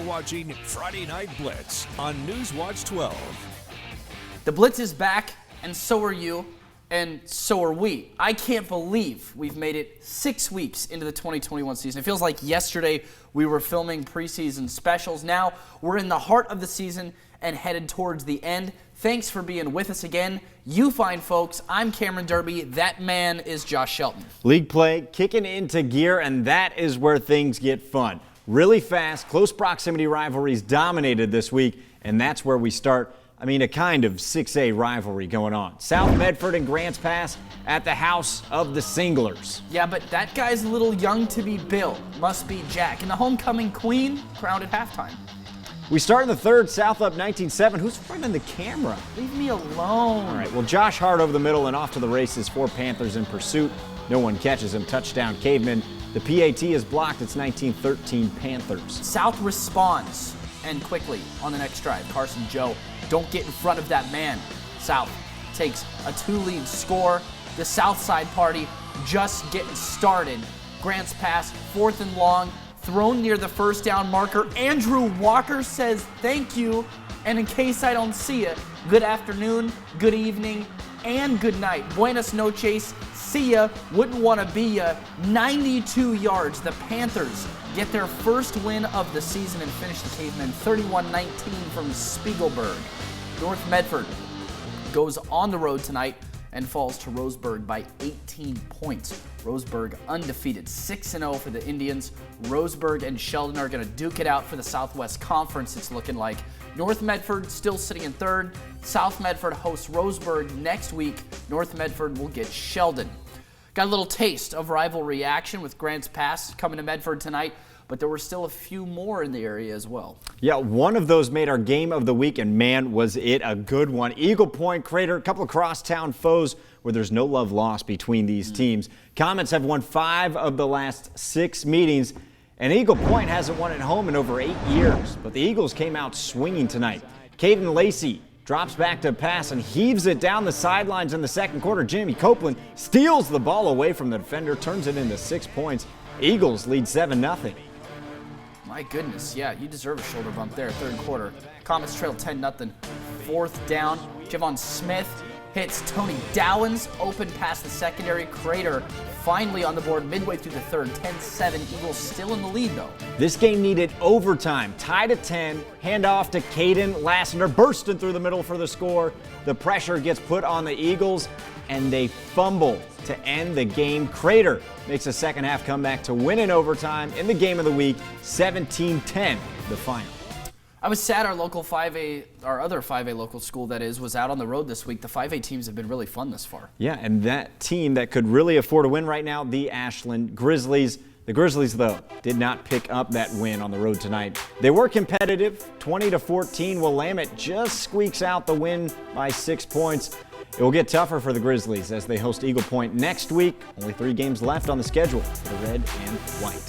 watching Friday Night Blitz on Newswatch 12. The Blitz is back, and so are you, and so are we. I can't believe we've made it 6 weeks into the 2021 season. It feels like yesterday we were filming preseason specials. Now we're in the heart of the season and headed towards the end. Thanks for being with us again. You fine folks. I'm Cameron Derby. That man is Josh Shelton. League play kicking into gear, and that is where things get fun. Really fast, close proximity rivalries dominated this week, and that's where we start. A kind of 6A rivalry going on. South Medford and Grants Pass at the house of the Singlers. Yeah, but that guy's a little young to be Bill. Must be Jack. And the homecoming queen crowned at halftime. We start in the third, South up 19-7. Who's fronting the camera? Leave me alone. All right, well, Josh Hart over the middle and off to the races for Panthers in pursuit. No one catches him. Touchdown, Caveman. The PAT is blocked. It's 19-13 Panthers. South responds, and quickly on the next drive. Carson Joe, don't get in front of that man. South takes a 2-lead score. The South Side party just getting started. Grants Pass, 4th and long. Thrown near the first down marker. Andrew Walker says thank you, and in case I don't see it, good afternoon, good evening, and good night. Buenas noches, see ya, wouldn't want to be ya. 92 yards. The Panthers get their first win of the season and finish the Cavemen 31-19 from Spiegelberg. North Medford goes on the road tonight and falls to Roseburg by 18 points. Roseburg undefeated, 6-0 for the Indians. Roseburg and Sheldon are going to duke it out for the Southwest Conference, it's looking like. North Medford still sitting in third. South Medford hosts Roseburg next week. North Medford will get Sheldon. Got a little taste of rivalry action with Grants Pass coming to Medford tonight, but there were still a few more in the area as well. Yeah, one of those made our game of the week, and man, was it a good one. Eagle Point Crater, a couple of crosstown foes where there's no love lost between these teams. Comets have won 5 of the last 6 meetings, and Eagle Point hasn't won at home in over 8 years. But the Eagles came out swinging tonight. Caden Lacey drops back to pass and heaves it down the sidelines in the second quarter. Jimmy Copeland steals the ball away from the defender, turns it into 6 points. Eagles lead 7-0. My goodness, yeah, you deserve a shoulder bump there, third quarter. Comets trail 10-0. 4th down, Javon Smith hits Tony Dowens, open past the secondary. Crater finally on the board midway through the third, 10-7. Eagles still in the lead, though. This game needed overtime. Tied at 10, handoff to Caden Lassiter, bursting through the middle for the score. The pressure gets put on the Eagles, and they fumble to end the game. Crater makes a second half comeback to win in overtime in the game of the week, 17-10, the final. I was sad our local 5A, our other 5A local school that is, was out on the road this week. The 5A teams have been really fun this far. Yeah, and that team that could really afford a win right now, the Ashland Grizzlies. The Grizzlies, though, did not pick up that win on the road tonight. They were competitive, 20-14. Willamette just squeaks out the win by 6 points. It will get tougher for the Grizzlies as they host Eagle Point next week. Only 3 games left on the schedule for the red and white.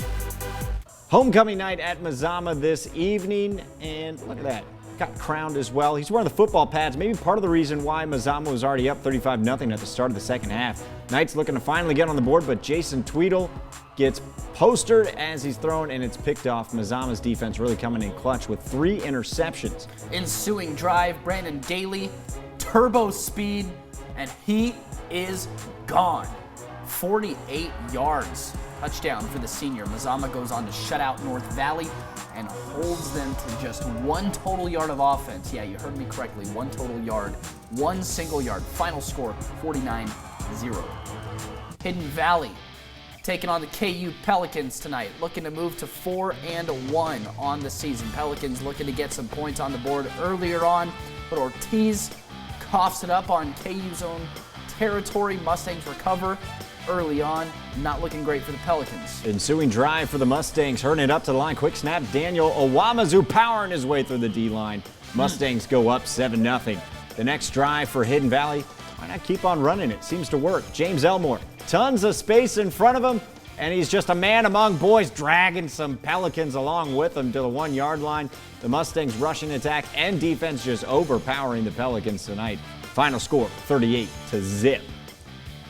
Homecoming night at MAZAMA this evening, and look at that. Got crowned as well. He's wearing the football pads, maybe part of the reason why MAZAMA was already up 35-0 at the start of the second half. Knight's looking to finally get on the board, but Jason Tweedle gets postered as he's thrown, and it's picked off. MAZAMA's defense really coming in clutch with 3 interceptions. Ensuing drive, Brandon Daly, turbo speed, and he is gone. 48 yards. Touchdown for the senior. MAZAMA goes on to shut out North Valley and holds them to just 1 total yard of offense. Yeah, you heard me correctly. 1 total yard, 1 single yard. Final score, 49-0. Hidden Valley taking on the KU Pelicans tonight, looking to move to 4-1 on the season. Pelicans looking to get some points on the board earlier on, but Ortiz coughs it up on KU's own territory. Mustangs recover early on. Not looking great for the Pelicans. Ensuing drive for the Mustangs. Hurting it up to the line. Quick snap. Daniel Owamazu powering his way through the D-line. Mustangs go up 7-0. The next drive for Hidden Valley. Why not keep on running it? Seems to work. James Elmore. Tons of space in front of him, and he's just a man among boys, dragging some Pelicans along with him to the 1 yard line. The Mustangs rushing attack and defense just overpowering the Pelicans tonight. Final score, 38-0.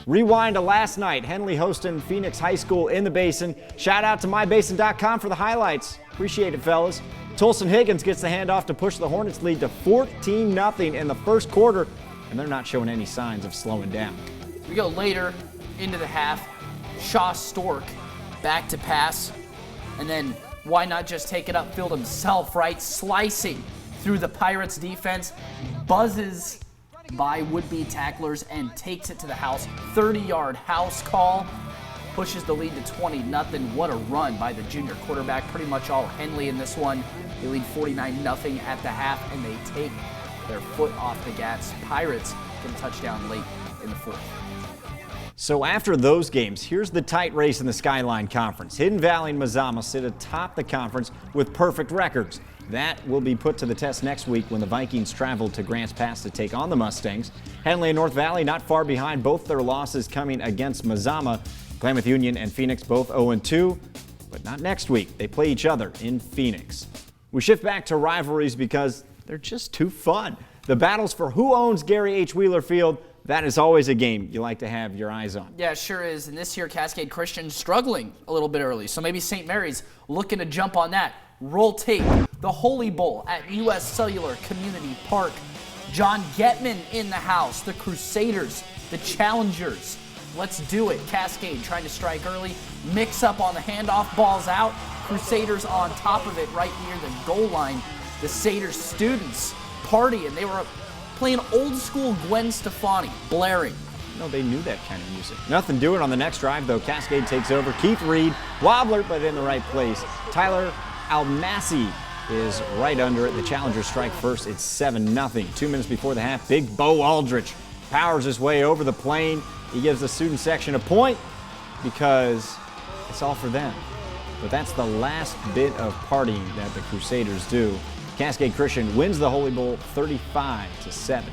Rewind to last night. Henley hosting Phoenix High School in the Basin. Shout out to mybasin.com for the highlights. Appreciate it, fellas. Tolson Higgins gets the handoff to push the Hornets lead to 14-0 in the first quarter, and they're not showing any signs of slowing down. We go later into the half. Shaw Stork back to pass, and then why not just take it upfield himself, right? Slicing through the Pirates defense, buzzes by would-be tacklers and takes it to the house. 30-yard house call, pushes the lead to 20-0. What a run by the junior quarterback. Pretty much all Henley in this one. They lead 49-0 at the half, and they take their foot off the gas. Pirates get a touchdown late in the fourth. So after those games, here's the tight race in the Skyline Conference. Hidden Valley and MAZAMA sit atop the conference with perfect records. That will be put to the test next week when the Vikings travel to Grants Pass to take on the Mustangs. Henley and North Valley not far behind, both their losses coming against MAZAMA. Klamath Union and Phoenix both 0-2, but not next week. They play each other in Phoenix. We shift back to rivalries because they're just too fun. The battles for who owns Gary H. Wheeler Field, that is always a game you like to have your eyes on. Yeah, it sure is. And this year, Cascade Christian struggling a little bit early. So maybe St. Mary's looking to jump on that. Roll tape. The Holy Bowl at U.S. Cellular Community Park. John Getman in the house. The Crusaders. The Challengers. Let's do it. Cascade trying to strike early. Mix up on the handoff. Ball's out. Crusaders on top of it right near the goal line. The Satyr students party, and they were playing old school Gwen Stefani, blaring. No, they knew that kind of music. Nothing doing on the next drive, though. Cascade takes over. Keith Reed, wobbler, but in the right place. Tyler Almasi is right under it. The Challengers strike first. It's 7-0. 2 minutes before the half, Big Bo Aldrich powers his way over the plane. He gives the student section a point because it's all for them. But that's the last bit of partying that the Crusaders do. Cascade Christian wins the Holy Bowl 35-7.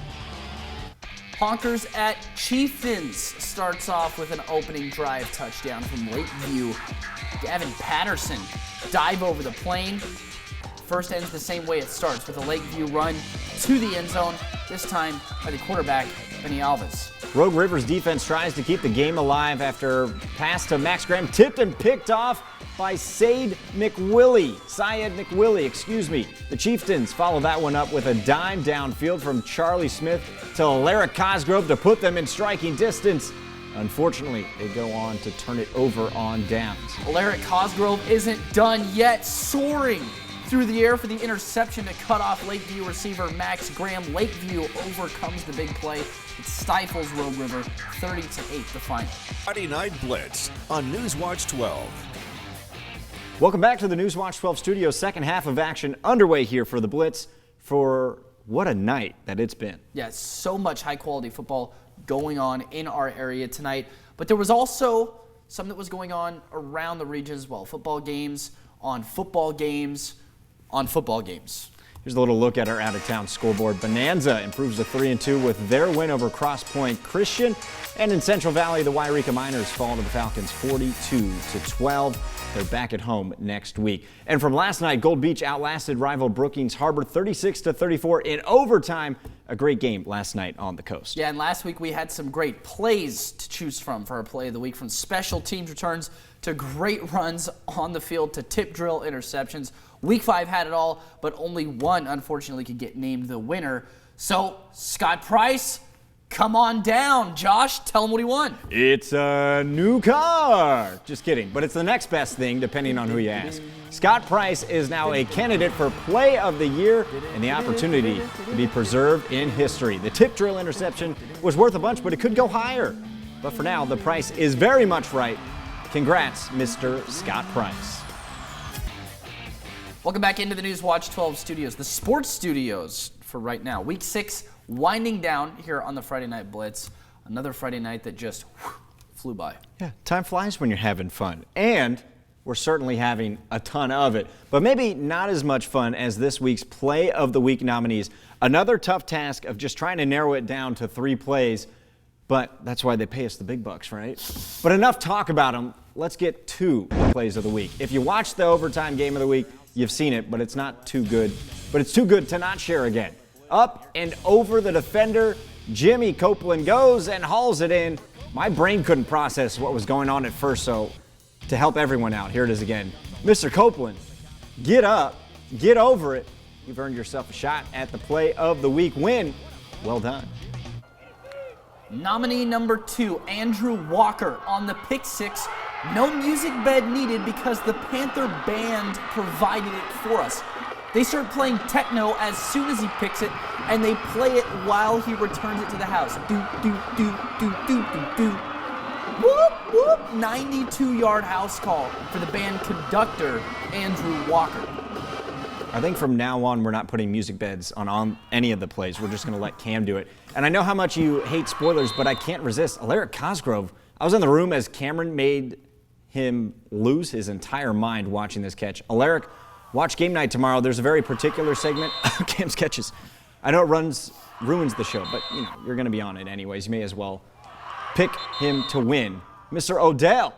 Honkers at Chieftains starts off with an opening drive touchdown from Lakeview. Gavin Patterson dive over the plane. First ends the same way it starts, with a Lakeview run to the end zone, this time by the quarterback, Benny Alves. Rogue River's defense tries to keep the game alive after pass to Max Graham, tipped and picked off by Syed McWillie. The Chieftains follow that one up with a dime downfield from Charlie Smith to Alaric Cosgrove to put them in striking distance. Unfortunately, they go on to turn it over on downs. Alaric Cosgrove isn't done yet, soaring through the air for the interception to cut off Lakeview receiver Max Graham. Lakeview overcomes the big play. It stifles Rogue River 30-8 the final. Friday Night Blitz on Newswatch 12. Welcome back to the Newswatch 12 studio. Second half of action underway here for the Blitz. For what a night that it's been. Yeah, so much high-quality football going on in our area tonight. But there was also some that was going on around the region as well. Football games on football games on football games. Here's a little look at our out-of-town scoreboard. Bonanza improves to 3-2 with their win over Cross Point Christian. And in Central Valley, the Wairika Miners fall to the Falcons 42-12. They're back at home next week. And from last night, Gold Beach outlasted rival Brookings Harbor 36-34 in overtime. A great game last night on the coast. Yeah, and last week we had some great plays to choose from for our play of the week, from special teams returns to great runs on the field to tip drill interceptions. Week 5 had it all, but only one, unfortunately, could get named the winner. So, Scott Price, come on down. Josh, tell him what he won. It's a new car. Just kidding, but it's the next best thing, depending on who you ask. Scott Price is now a candidate for Play of the Year and the opportunity to be preserved in history. The tip drill interception was worth a bunch, but it could go higher. But for now, the price is very much right. Congrats, Mr. Scott Price. Welcome back into the Newswatch 12 studios, the sports studios for right now. Week 6 winding down here on the Friday Night Blitz. Another Friday night that just flew by. Yeah, time flies when you're having fun. And we're certainly having a ton of it. But maybe not as much fun as this week's Play of the Week nominees. Another tough task of just trying to narrow it down to 3 plays. But that's why they pay us the big bucks, right? But enough talk about them. Let's get to the plays of the week. If you watched the overtime game of the week, you've seen it, but it's not too good. But it's too good to not share again. Up and over the defender, Jimmy Copeland goes and hauls it in. My brain couldn't process what was going on at first, so to help everyone out, here it is again. Mr. Copeland, get up get over it. You've earned yourself a shot at the Play of the Week win. Well done. Nominee number 2, Andrew Walker on the pick 6. No music bed needed because the Panther band provided it for us. They start playing techno as soon as he picks it, and they play it while he returns it to the house. Do, do, do, do, do, do, do. Whoop, whoop. 92-yard house call for the band conductor, Andrew Walker. I think from now on, we're not putting music beds on any of the plays. We're just going to let Cam do it. And I know how much you hate spoilers, but I can't resist. Alaric Cosgrove, I was in the room as Cameron made him lose his entire mind watching this catch. Alaric, watch Game Night tomorrow. There's a very particular segment of Cam's catches. I know it ruins the show, but you're going to be on it anyways. You may as well pick him to win. Mr. Odell.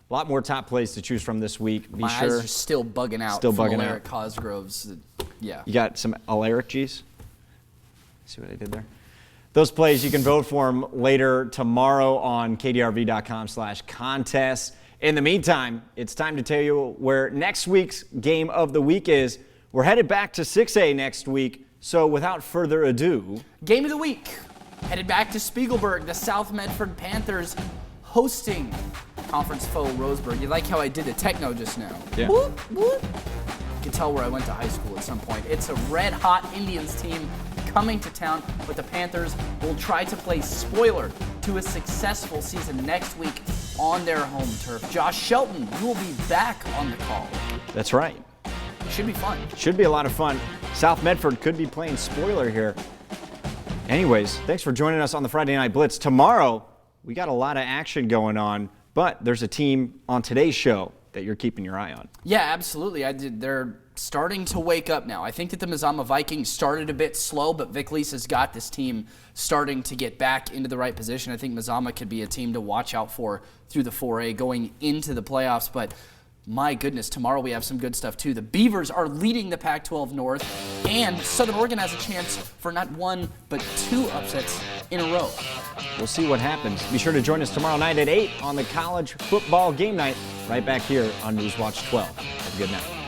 A lot more top plays to choose from this week. My eyes are still bugging out from Alaric Cosgrove's. Yeah. You got some Alaric G's? See what I did there? Those plays, you can vote for them later tomorrow on kdrv.com/contest. In the meantime, it's time to tell you where next week's game of the week is. We're headed back to 6A next week, so without further ado. Game of the week. Headed back to Spiegelberg, the South Medford Panthers hosting conference foe Roseburg. You like how I did the techno just now? Yeah. Whoop, whoop. You can tell where I went to high school at some point. It's a red-hot Indians team coming to town, but the Panthers will try to play spoiler to a successful season next week on their home turf. Josh Shelton, you will be back on the call. That's right. Should be fun. Should be a lot of fun. South Medford could be playing spoiler here. Anyways, thanks for joining us on the Friday Night Blitz. Tomorrow, we got a lot of action going on, but there's a team on today's show that you're keeping your eye on. Yeah, absolutely. They're starting to wake up now. I think that the MAZAMA Vikings started a bit slow, but Vic Lease has got this team starting to get back into the right position. I think MAZAMA could be a team to watch out for through the 4A going into the playoffs, but my goodness, tomorrow we have some good stuff too. The Beavers are leading the Pac-12 North, and Southern Oregon has a chance for not one, but 2 upsets in a row. We'll see what happens. Be sure to join us tomorrow night at 8 on the college football game night, right back here on Newswatch 12. Have a good night.